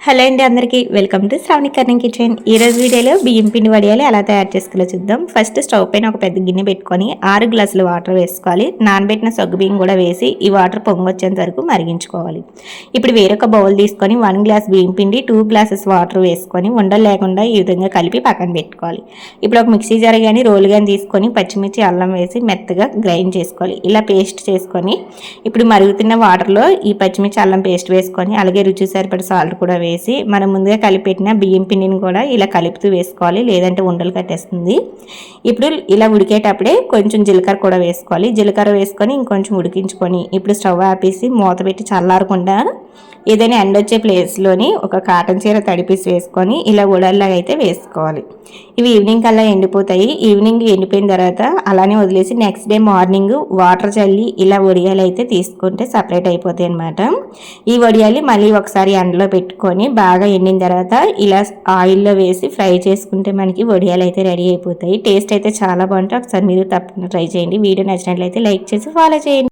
Hello అండి, అందరికీ welcome to Shravani కర్ణింగ్ kitchen. ఈరోజు వీడియోలో బియ్యం పిండి వడియాలు ఎలా తయారు చేసుకోవాలో చూద్దాం. ఫస్ట్ స్టవ్ పైన ఒక పెద్ద గిన్నె పెట్టుకొని 6 గ్లాసులు వాటర్ వేసుకోవాలి. నానబెట్టిన సగ్గు బియ్యం కూడా వేసి ఈ వాటర్ పొంగొచ్చేంత వరకు మరిగించుకోవాలి. ఇప్పుడు వేరొక బౌల్ తీసుకొని 1 గ్లాస్ బియ్యం పిండి 2 గ్లాసెస్ వాటర్ వేసుకొని ఉండలు లేకుండా ఈ విధంగా కలిపి పక్కన పెట్టుకోవాలి. ఇప్పుడు ఒక మిక్సీ జార్ కానీ రోలు కానీ తీసుకొని పచ్చిమిర్చి అల్లం వేసి మెత్తగా గ్రైండ్ చేసుకోవాలి. ఇలా పేస్ట్ చేసుకొని ఇప్పుడు మరుగుతున్న వాటర్లో ఈ పచ్చిమిర్చి అల్లం పేస్ట్ వేసుకొని అలాగే రుచి సరిపడ సాల్ట్ కూడా వేసి మనం ముందుగా కలిపెట్టిన బియ్యం పిండిని కూడా ఇలా కలుపుతూ వేసుకోవాలి, లేదంటే ఉండలు కట్టేస్తుంది. ఇప్పుడు ఇలా ఉడికేటప్పుడే కొంచెం జీలకర్ర కూడా వేసుకోవాలి. జీలకర్ర వేసుకొని ఇంకొంచెం ఉడికించుకొని ఇప్పుడు స్టవ్ ఆపేసి మూత పెట్టి చల్లారకుండా ఏదైనా ఎండ వచ్చే ప్లేస్లోని ఒక కాటన్ చీర తడిపేసి వేసుకొని ఇలా ఉడల్లాగా అయితే వేసుకోవాలి. ఇవి ఈవినింగ్ కల్లా ఎండిపోతాయి. ఈవినింగ్ ఎండిపోయిన తర్వాత అలానే వదిలేసి నెక్స్ట్ డే మార్నింగ్ వాటర్ చల్లి ఇలా వడియాలు అయితే తీసుకుంటే సపరేట్ అయిపోతాయి అన్నమాట. ఈ వడియాలు మళ్ళీ ఒకసారి ఎండలో పెట్టుకొని బాగా ఎండిన తర్వాత ఇలా ఆయిల్లో వేసి ఫ్రై చేసుకుంటే మనకి వడియాలు అయితే రెడీ అయిపోతాయి. టేస్ట్ అయితే చాలా బాగుంటాయి. ఒకసారి మీరు తప్పకుండా ట్రై చేయండి. వీడియో నచ్చినట్లయితే లైక్ చేసి ఫాలో చేయండి.